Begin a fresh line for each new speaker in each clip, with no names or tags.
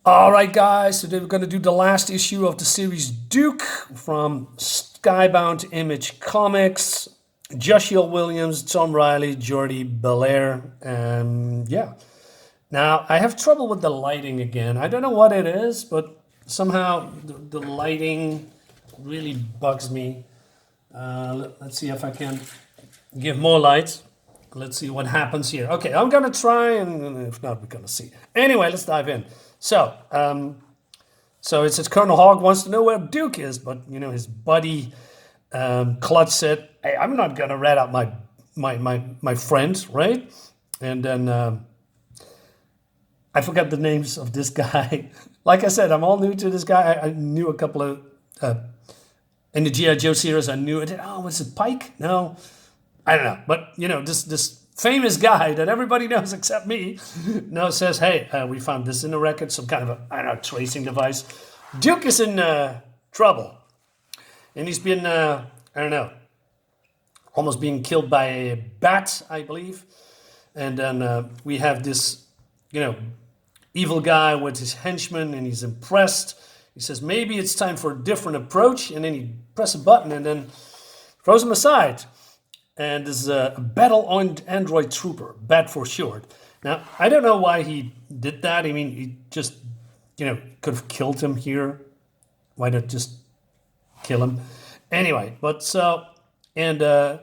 All right, guys, today we're going to do the last issue of the series Duke from Skybound Image Comics. Joshua Williams, Tom Reilly, Jordie, Bellaire, and yeah. Now, I have trouble with the lighting again. I don't know what it is, but somehow the lighting really bugs me. Let's see if I can give more light. Let's see what happens here. Okay, I'm going to try, and if not, we're going to see. Anyway, let's dive in. So it says Colonel Hawk wants to know where Duke is, but his buddy Clutch said, "Hey, I'm not gonna rat out my friend, right?" And then I forgot the names of this guy. Like I said, I'm all new to this guy. I knew a couple of in the G.I. Joe series. I knew it. Oh, was it Pike? No, I don't know. But this famous guy that everybody knows except me now says, "Hey, we found this in the record, some kind of a tracing device. Duke is in trouble, and he's been almost being killed by a bat, I believe. And then we have this evil guy with his henchman, and he's impressed. He says maybe it's time for a different approach, and then he presses a button and then throws him aside." And this is a battle-armed android trooper, BAT for short. Now, I don't know why he did that. I mean, he just, could have killed him here. Why not just kill him? Anyway, so the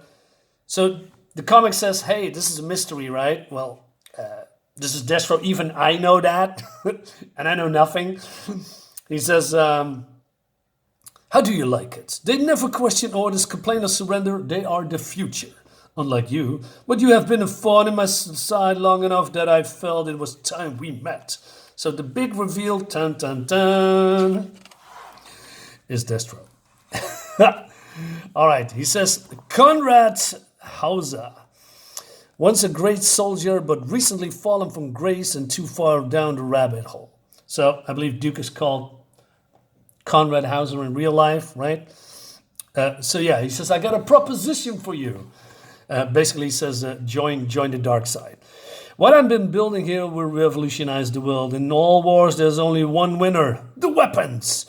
comic says, hey, this is a mystery, right? Well, this is Destro. Even I know that, and I know nothing. He says, how do you like it? They never question orders, complain or surrender. They are the future. Unlike you, but you have been a thorn in my side long enough that I felt it was time we met. So the big reveal, dun dun dun, is Destro. All right, he says, Conrad Hauser, once a great soldier, but recently fallen from grace and too far down the rabbit hole. So I believe Duke is called Conrad Hauser in real life, right? He says, I got a proposition for you. Basically, he says, join the dark side. What I've been building here will revolutionize the world. In all wars, there's only one winner, the weapons,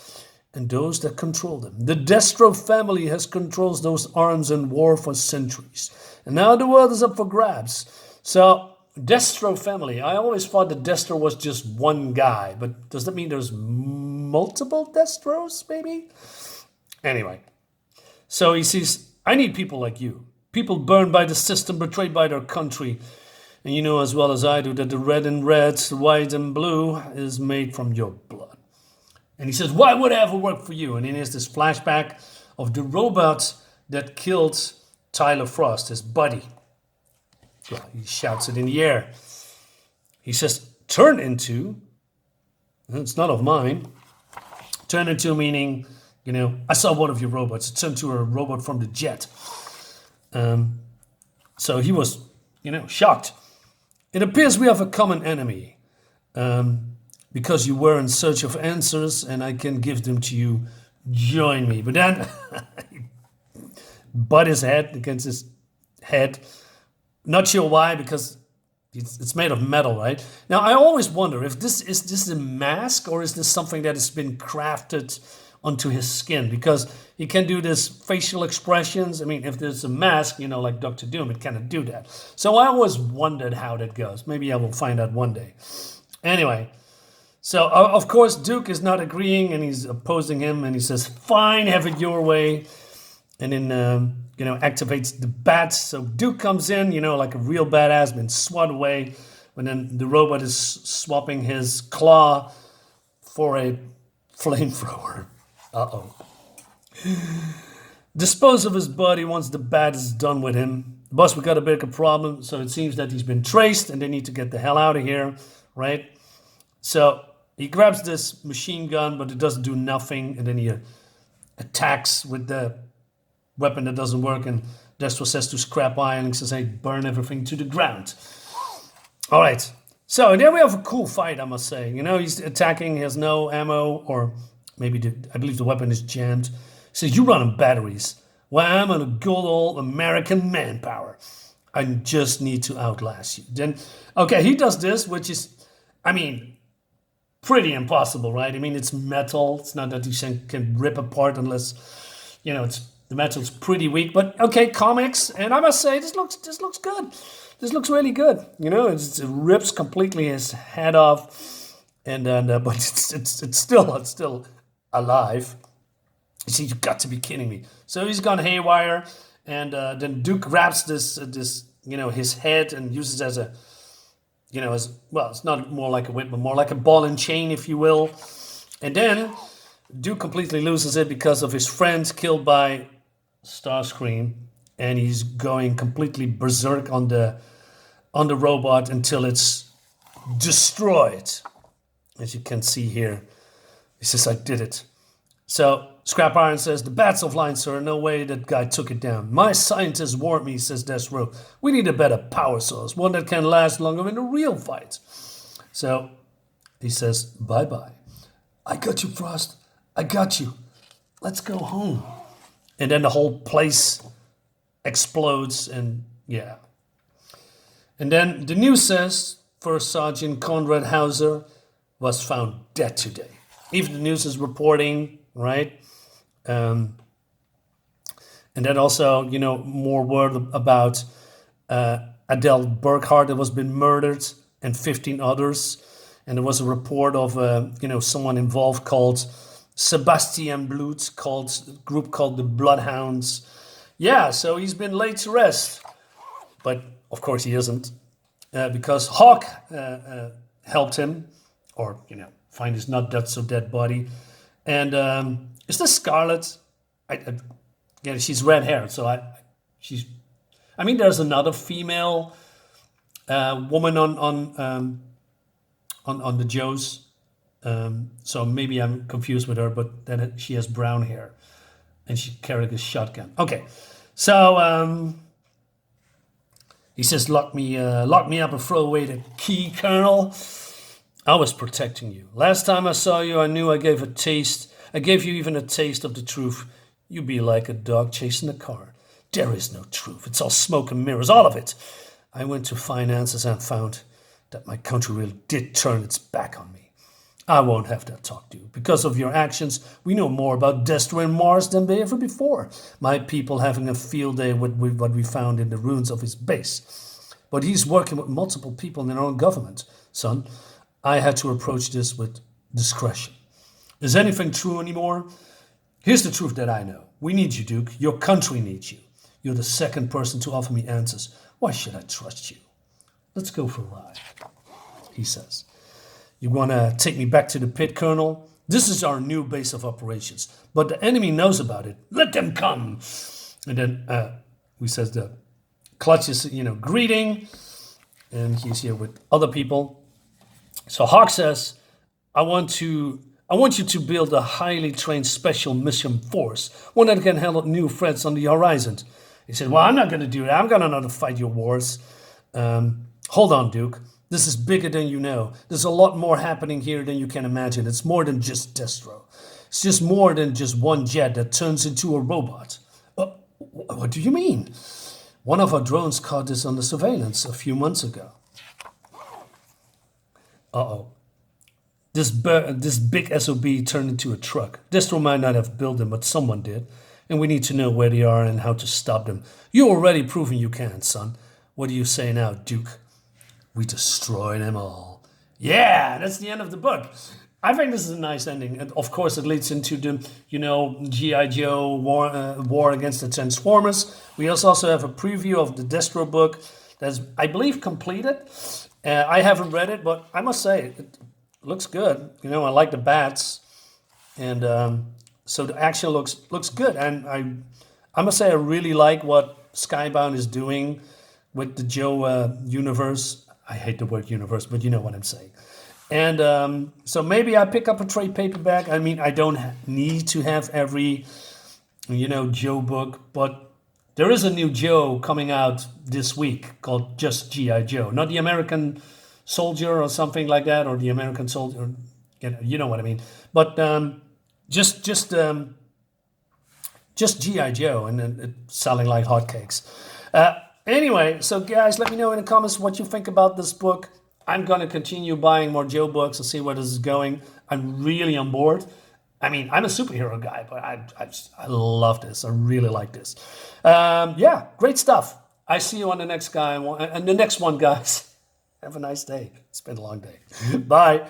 and those that control them. The Destro family has controlled those arms in war for centuries. And now the world is up for grabs. So, Destro family. I always thought that Destro was just one guy, but does that mean there's multiple Destros, maybe? Anyway, so he says, I need people like you. People burned by the system, betrayed by their country. And you know as well as I do that the red and red, the white and blue is made from your blood. And he says, why would I ever work for you? And then there's this flashback of the robot that killed Tyler Frost, his buddy. Well, he shouts it in the air. He says, turn into, it's not of mine. Turn into meaning, I saw one of your robots. It turned to a robot from the jet. So he was, shocked. It appears we have a common enemy. Because you were in search of answers and I can give them to you. Join me. But then he butt his head against his head. Not sure why, because it's made of metal, right? Now, I always wonder if this is a mask or is this something that has been crafted onto his skin? Because he can do this facial expressions. I mean, if there's a mask, like Dr. Doom, it cannot do that. So I always wondered how that goes. Maybe I will find out one day. Anyway, so of course, Duke is not agreeing and he's opposing him and he says, fine, have it your way. And then, activates the bat. So Duke comes in, like a real badass, been swat away. And then the robot is swapping his claw for a flamethrower. Uh-oh. Dispose of his body once the bat is done with him. Boss, we got a bigger problem. So it seems that he's been traced and they need to get the hell out of here, right? So he grabs this machine gun, but it doesn't do nothing. And then he attacks with the weapon that doesn't work, and Destro says to scrap iron and says, hey, burn everything to the ground. All right. So there we have a cool fight, I must say. He's attacking, he has no ammo, or maybe I believe the weapon is jammed. He says, you run on batteries. Well, I'm on a good old American manpower. I just need to outlast you. Then, okay, he does this, which is, pretty impossible, right? I mean, it's metal. It's not that you can rip apart unless, the metal's pretty weak. But okay, comics, and I must say, this looks good. This looks really good. It rips completely his head off, and then but it's still alive. You see, you got to be kidding me. So he's gone haywire, and then Duke grabs this his head and uses it as a as well. It's not more like a whip, but more like a ball and chain, if you will. And then Duke completely loses it because of his friend killed by Starscream, and he's going completely berserk on the robot until it's destroyed. As you can see here, he says, "I did it." So Scrap Iron says, "The bat's offline, sir. No way that guy took it down. My scientists warned me," says Destro. "We need a better power source, one that can last longer in a real fight." So he says, "Bye-bye. I got you, Frost. I got you. Let's go home." And then the whole place explodes, and yeah. And then the news says First Sergeant Conrad Hauser was found dead today. Even the news is reporting, right? And then also, more word about Adele Burkhart that was been murdered and 15 others. And there was a report of, someone involved called Sebastian Blut, group called the Bloodhounds. Yeah, so he's been laid to rest. But, of course, he isn't. Because Hawk helped him, or, find his not so dead body. And is this Scarlet? She's red haired, so there's another female woman on the Joes. So maybe I'm confused with her, but then she has brown hair, and she carried a shotgun. Okay, so he says, lock me up and throw away the key, Colonel. I was protecting you. Last time I saw you, I knew I gave you even a taste of the truth. You be like a dog chasing a car. There is no truth. It's all smoke and mirrors, all of it. I went to finances and found that my country really did turn its back on me. I won't have that talk to you. Because of your actions, we know more about Destro and Mars than ever before. My people having a field day with what we found in the ruins of his base. But he's working with multiple people in our own government, son. I had to approach this with discretion. Is anything true anymore? Here's the truth that I know. We need you, Duke. Your country needs you. You're the second person to offer me answers. Why should I trust you? Let's go for a ride, he says. You want to take me back to the pit, Colonel? This is our new base of operations, but the enemy knows about it. Let them come. And then he says the Clutch is, greeting, and he's here with other people. So Hawk says, I want you to build a highly trained special mission force, one that can handle new threats on the horizon. He said, well, I'm not going to do that. I'm going to not fight your wars. Hold on, Duke. This is bigger than you know. There's a lot more happening here than you can imagine. It's more than just Destro. It's just more than just one jet that turns into a robot. What do you mean? One of our drones caught this under surveillance a few months ago. Uh-oh. This big SOB turned into a truck. Destro might not have built them, but someone did. And we need to know where they are and how to stop them. You're already proving you can, son. What do you say now, Duke? We destroy them all. Yeah, that's the end of the book. I think this is a nice ending. And of course, it leads into the, G.I. Joe war against the Transformers. We also have a preview of the Destro book that's, I believe, completed. I haven't read it, but I must say, it looks good. I like the bats. And so the action looks good. And I must say, I really like what Skybound is doing with the Joe universe. I hate the word universe, but you know what I'm saying. And so maybe I pick up a trade paperback. I mean, I don't need to have every, Joe book, but there is a new Joe coming out this week called just G.I. Joe. Not the American Soldier or something like that, or the American Soldier, you know what I mean. But just G.I. Joe, and it's selling like hotcakes. Anyway, so guys, let me know in the comments what you think about this book. I'm going to continue buying more Joe books and see where this is going. I'm really on board. I mean, I'm a superhero guy, but I love this. I really like this. Yeah, great stuff. I see you on the next guy and the next one, guys. Have a nice day. It's been a long day. Bye.